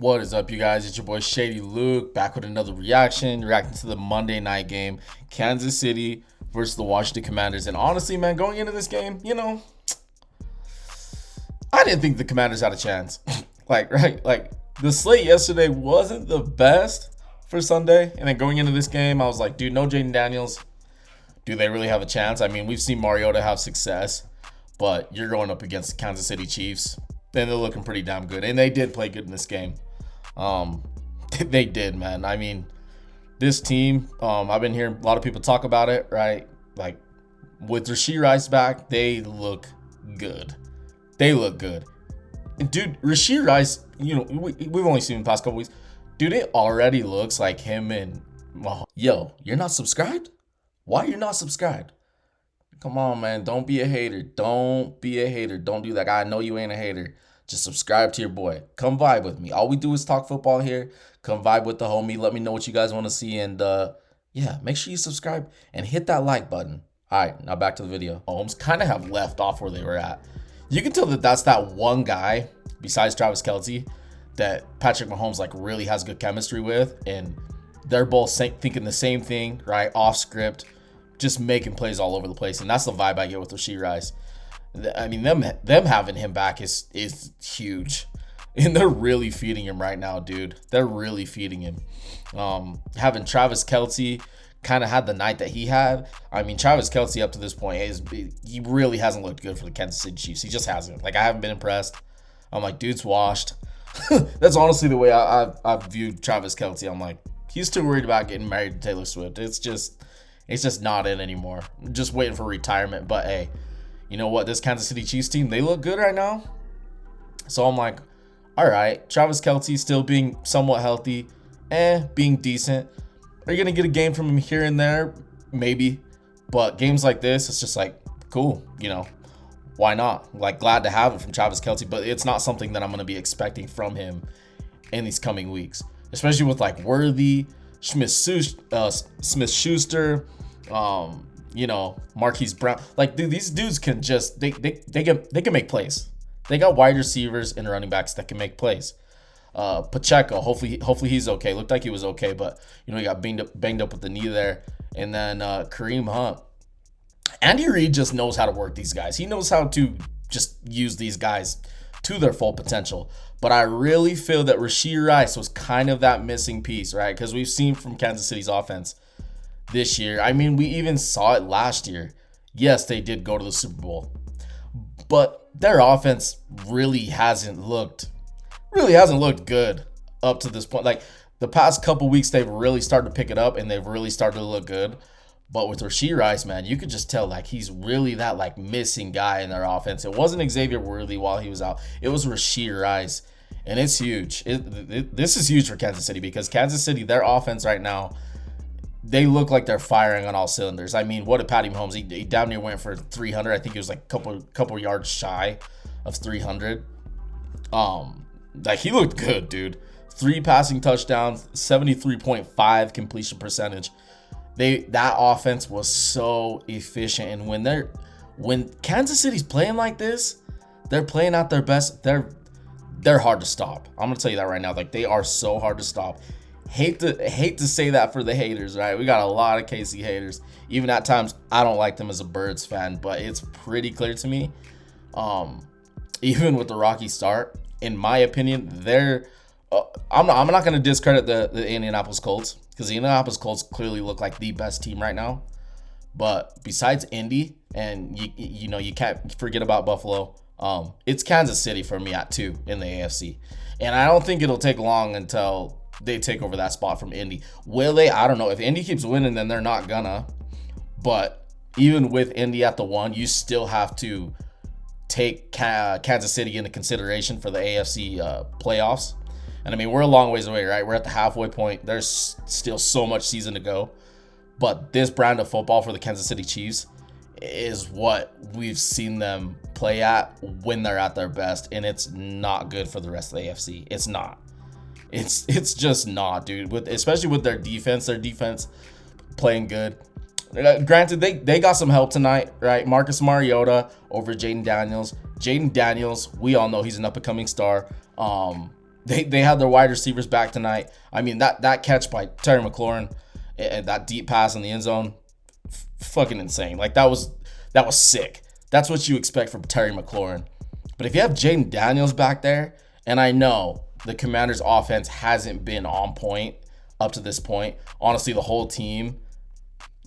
What is up, you guys? It's your boy Shady Luke back with another reacting to the Monday night game, Kansas City versus the Washington Commanders. And honestly, man, going into this game, I didn't think the Commanders had a chance. Like the slate yesterday wasn't the best for Sunday, and then going into this game, I was like, dude, no Jaden Daniels. Do they really have a chance? I mean, we've seen Mariota have success, but you're going up against the Kansas City Chiefs. Then they're looking pretty damn good. And they did play good in this game. They did, man. I mean, this team, I've been hearing a lot of people talk about it, right? Like, with Rashee Rice back, they look good. They look good. And dude, Rashee Rice, we've only seen him the past couple weeks. Dude, it already looks like him and... Yo, you're not subscribed? Why are you not subscribed? Come on, man. Don't be a hater. Don't be a hater. Don't do that. I know you ain't a hater. Just subscribe to your boy. Come vibe with me. All we do is talk football here. Come vibe with the homie. Let me know what you guys want to see. And, yeah, make sure you subscribe and hit that like button. All right, now back to the video. Mahomes kind of have left off where they were at. You can tell that that's that one guy, besides Travis Kelce, that Patrick Mahomes, like, really has good chemistry with. And they're both thinking the same thing, right? Off script. Just making plays all over the place, and that's the vibe I get with Rashee Rice. I mean, them having him back is huge, and they're really feeding him right now, dude. They're really feeding him. Having Travis Kelce kind of had the night that he had. I mean, Travis Kelce up to this point he really hasn't looked good for the Kansas City Chiefs. He just hasn't. Like, I haven't been impressed. I'm like, dude's washed. That's honestly the way I've viewed Travis Kelce. I'm like, he's too worried about getting married to Taylor Swift. It's just not in anymore. I'm just waiting for retirement. But hey, you know what? This Kansas City Chiefs team, they look good right now. So I'm like, all right, Travis Kelce still being somewhat healthy, being decent. Are you gonna get a game from him here and there? Maybe. But games like this, it's just like, cool, why not? Like, glad to have it from Travis Kelce, but it's not something that I'm gonna be expecting from him in these coming weeks, especially with like Worthy, Smith-Schuster, Marquise Brown. Like, dude, these dudes can just they can make plays. They got wide receivers and running backs that can make plays. Pacheco, hopefully he's okay. Looked like he was okay, but he got banged up with the knee there. And then Kareem Hunt. Andy Reid just knows how to work these guys. He knows how to just use these guys to their full potential. But I really feel that Rashee Rice was kind of that missing piece, right? Because we've seen from Kansas City's offense this year. I mean, we even saw it last year. Yes, they did go to the Super Bowl. But their offense really hasn't looked good up to this point. Like, the past couple weeks, they've really started to pick it up, and they've really started to look good. But with Rashee Rice, man, you could just tell, like, he's really that, like, missing guy in their offense. It wasn't Xavier Worthy while he was out. It was Rashee Rice. And it's huge. This is huge for Kansas City, because Kansas City, their offense right now, they look like they're firing on all cylinders. I mean, what did Patty Mahomes? He damn near went for 300. I think he was like a couple yards shy of 300. Like, he looked good, dude. 3 passing touchdowns, 73.5 completion percentage. That offense was so efficient, and when Kansas City's playing like this, they're playing at their best. They're hard to stop. I'm gonna tell you that right now. Like, they are so hard to stop. Hate to say that for the haters, right? We got a lot of KC haters. Even at times, I don't like them as a Birds fan, but it's pretty clear to me. Even with the rocky start, in my opinion, I'm not gonna discredit the Indianapolis Colts, because the Indianapolis Colts clearly look like the best team right now. But besides Indy, and you can't forget about Buffalo. It's Kansas City for me at 2 in the AFC. And I don't think it'll take long until they take over that spot from Indy. Will they? I don't know. If Indy keeps winning, then they're not gonna. But even with Indy at the 1, you still have to take Kansas City into consideration for the AFC playoffs. And I mean, we're a long ways away, right? We're at the halfway point. There's still so much season to go. But this brand of football for the Kansas City Chiefs is what we've seen them play at when they're at their best, and it's not good for the rest of the AFC. It's not. It's just not, dude. Especially with their defense playing good. Granted, they got some help tonight, right? Marcus Mariota over Jaden Daniels. Jaden Daniels, we all know he's an up-and-coming star. They had their wide receivers back tonight. I mean, that catch by Terry McLaurin and that deep pass in the end zone, fucking insane. Like that was sick. That's what you expect from Terry McLaurin. But if you have Jaden Daniels back there, and I know the Commanders' offense hasn't been on point up to this point. Honestly, the whole team,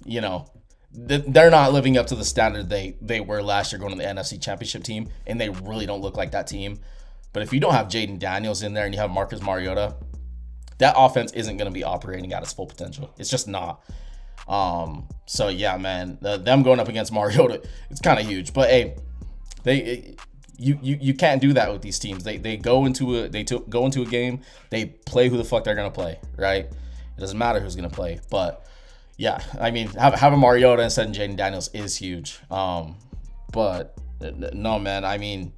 you know, they're not living up to the standard they were last year going to the NFC Championship team, and they really don't look like that team. But if you don't have Jaden Daniels in there and you have Marcus Mariota, that offense isn't going to be operating at its full potential. It's just not. So yeah, man, them going up against Mariota, it's kind of huge. But hey, you can't do that with these teams. They go into a game, they play who the fuck they're gonna play, right? It doesn't matter who's gonna play. But yeah, I mean, having Mariota instead of Jaden Daniels is huge. But no, man, I mean,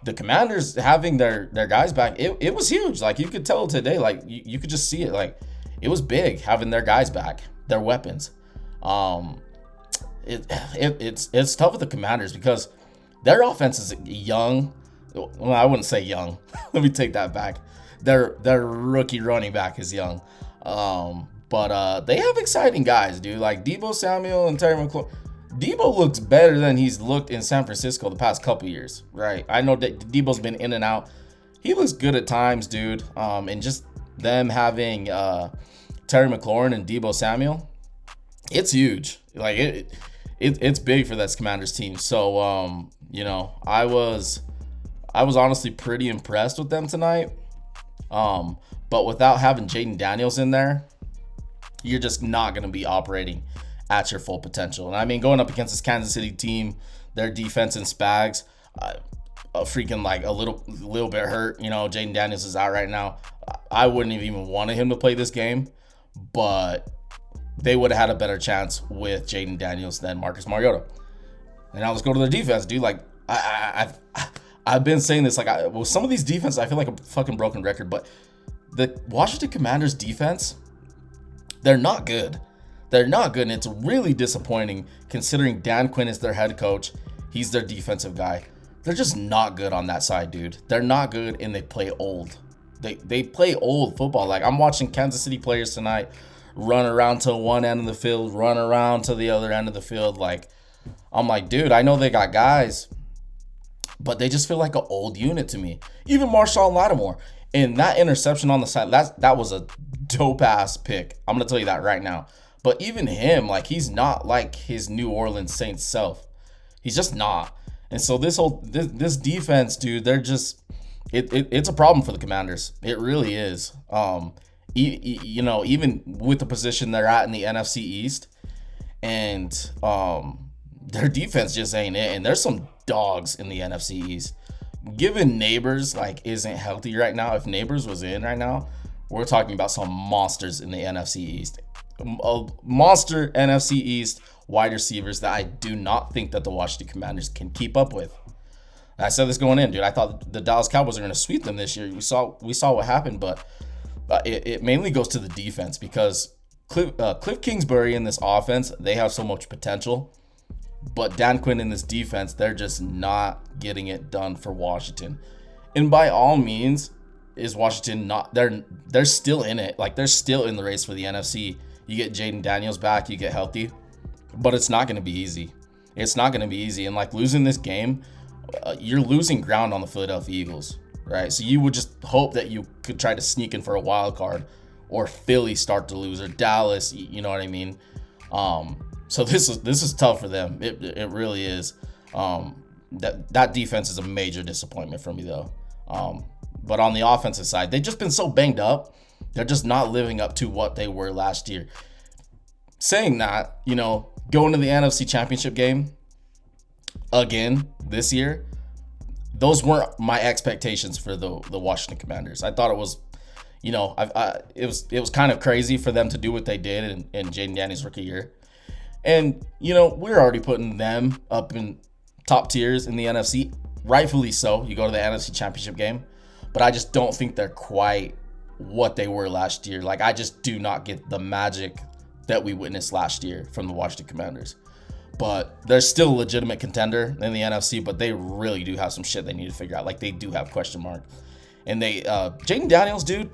the Commanders having their guys back, it was huge. Like you could tell today, like you could just see it. Like it was big having their guys back, their weapons. It's tough with the Commanders because their offense is young. Well, I wouldn't say young. Let me take that back. Their rookie running back is young. But they have exciting guys, dude. Like Deebo Samuel and Terry McLaurin. Deebo looks better than he's looked in San Francisco the past couple years, right? I know that Deebo's been in and out. He looks good at times, dude. And just them having Terry McLaurin and Deebo Samuel, it's huge. Like it's big for this Commanders team. So you know, I was honestly pretty impressed with them tonight. But without having Jaden Daniels in there, you're just not going to be operating at your full potential. And I mean, going up against this Kansas City team, their defense and Spags, freaking like a little bit hurt. You know, Jaden Daniels is out right now. I wouldn't have even wanted him to play this game, but they would have had a better chance with Jaden Daniels than Marcus Mariota. And now let's go to their defense, dude. Like I've been saying this, like some of these defenses, I feel like a fucking broken record, but the Washington Commanders defense, they're not good. They're not good, and it's really disappointing considering Dan Quinn is their head coach. He's their defensive guy. They're just not good on that side, dude. They're not good, and they play old. They play old football. Like I'm watching Kansas City players tonight run around to one end of the field, run around to the other end of the field. Like I'm like, dude, I know they got guys, but they just feel like an old unit to me. Even Marshawn Lattimore. And that interception on the side, that was a dope ass pick. I'm gonna tell you that right now. But even him, like he's not like his New Orleans Saints self. He's just not. And so this defense, dude, they're just it's a problem for the Commanders. It really is. You know, even with the position they're at in the NFC East, and their defense just ain't it. And there's some dogs in the NFC East. Given Neighbors like isn't healthy right now, if Neighbors was in right now, we're talking about some monsters in the NFC East. A monster NFC East wide receivers that I do not think that the Washington Commanders can keep up with. I said this going in, dude. I thought the Dallas Cowboys are going to sweep them this year. We saw what happened, but it mainly goes to the defense because Cliff Kingsbury in this offense, they have so much potential. But Dan Quinn in this defense, they're just not getting it done for Washington. And by all means, is Washington not? They're still in it. Like they're still in the race for the NFC. You get Jaden Daniels back, you get healthy, but it's not going to be easy. It's not going to be easy. And like losing this game, you're losing ground on the Philadelphia Eagles, right? So you would just hope that you could try to sneak in for a wild card, or Philly start to lose, or Dallas. You know what I mean? So this is tough for them. It really is. That defense is a major disappointment for me though. But on the offensive side, they've just been so banged up. They're just not living up to what they were last year. Saying that, you know, going to the NFC Championship game again this year, those weren't my expectations for the Washington Commanders. I thought it was, you know, it was kind of crazy for them to do what they did in Jaden Daniels' rookie year. And, you know, we're already putting them up in top tiers in the NFC. Rightfully so. You go to the NFC Championship game. But I just don't think they're quite what they were last year. Like, I just do not get the magic that we witnessed last year from the Washington Commanders. But they're still a legitimate contender in the NFC, but they really do have some shit they need to figure out. Like, they do have question mark. And they Jaden Daniels, dude.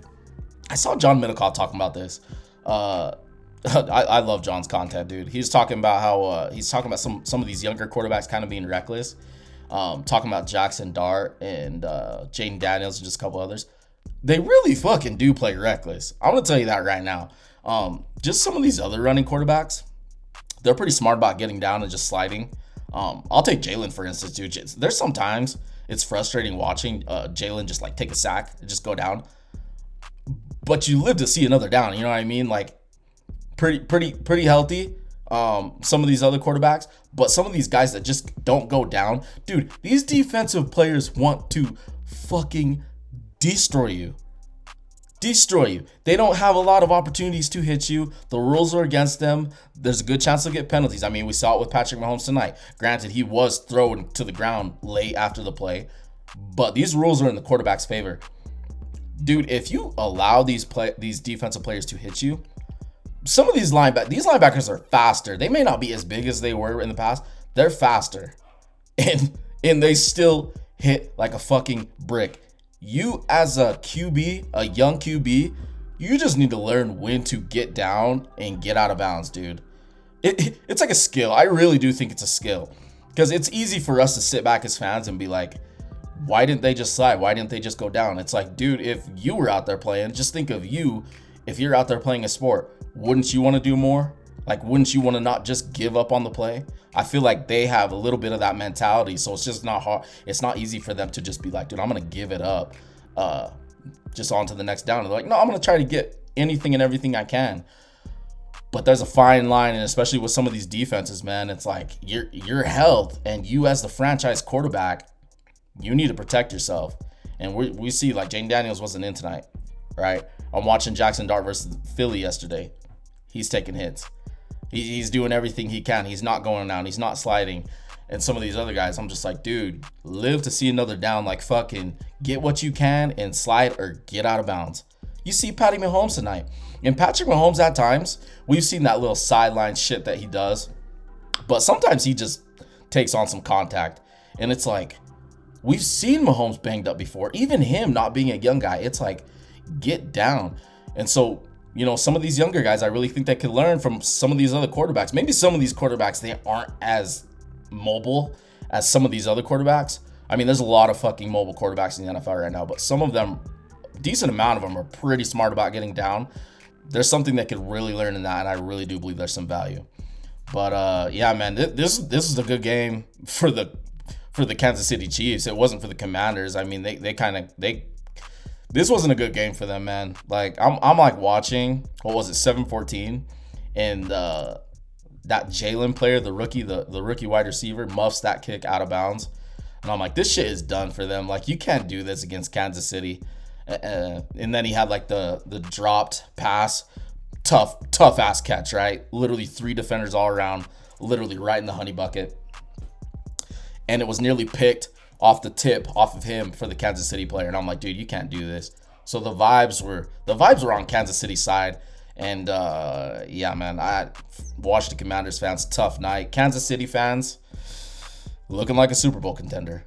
I saw John Middlecoff talking about this. I love John's content, dude. He's talking about how some of these younger quarterbacks kind of being reckless. Talking about Jackson Dart and Jaden Daniels and just a couple others. They really fucking do play reckless. I'm gonna tell you that right now. Just some of these other running quarterbacks, they're pretty smart about getting down and just sliding. I'll take Jalen for instance, dude. There's sometimes it's frustrating watching Jalen just like take a sack and just go down, but you live to see another down. You know what I mean? Like pretty healthy. Some of these other quarterbacks, but some of these guys that just don't go down, dude. These defensive players want to fucking destroy you. They don't have a lot of opportunities to hit you. The rules are against them. There's a good chance they'll get penalties. I mean, we saw it with Patrick Mahomes tonight. Granted, he was thrown to the ground late after the play, but these rules are in the quarterback's favor. Dude, if you allow these defensive players to hit you, some of these linebackers are faster. They may not be as big as they were in the past. They're faster. And they still hit like a fucking brick. You as a QB, a young QB, you just need to learn when to get down and get out of bounds, dude. It's like a skill. I really do think it's a skill. Because it's easy for us to sit back as fans and be like, why didn't they just slide? Why didn't they just go down? It's like, dude, if you were out there playing, just think of you. If you're out there playing a sport, wouldn't you want to do more? Like, wouldn't you want to not just give up on the play? I feel like they have a little bit of that mentality, so it's just not hard. It's not easy for them to just be like, dude, I'm going to give it up just on to the next down. They're like, no, I'm going to try to get anything and everything I can. But there's a fine line, and especially with some of these defenses, man, it's like your health, and you as the franchise quarterback, you need to protect yourself. And we see, like, Jaden Daniels wasn't in tonight, right? I'm watching Jackson Dart versus Philly yesterday. He's taking hits. He's doing everything he can. He's not going down. He's not sliding. And some of these other guys, I'm just like, dude, live to see another down. Like, fucking get what you can and slide or get out of bounds. You see Patty Mahomes tonight. And Patrick Mahomes, at times, we've seen that little sideline shit that he does. But sometimes he just takes on some contact. And it's like, we've seen Mahomes banged up before. Even him not being a young guy, it's like, get down. And so, you know, some of these younger guys, I really think they could learn from some of these other quarterbacks. Maybe some of these quarterbacks, they aren't as mobile as some of these other quarterbacks. I mean, there's a lot of fucking mobile quarterbacks in the NFL right now, but some of them, decent amount of them, are pretty smart about getting down. There's something they could really learn in that, and I really do believe there's some value. But yeah, man, this is a good game for the Kansas City Chiefs. It wasn't for the Commanders. I mean, this wasn't a good game for them, man. Like, I'm like watching, what was it, 7-14, and that Jalen player, the rookie wide receiver, muffs that kick out of bounds, and I'm like, this shit is done for them. Like, you can't do this against Kansas City. And then he had like the dropped pass, tough ass catch, right? Literally 3 defenders all around, literally right in the honey bucket, and it was nearly picked off the tip off of him for the Kansas City player. And I'm like, dude, you can't do this. So the vibes were on Kansas City's side. And yeah, man, I watched the Commanders fans, tough night. Kansas City fans looking like a Super Bowl contender.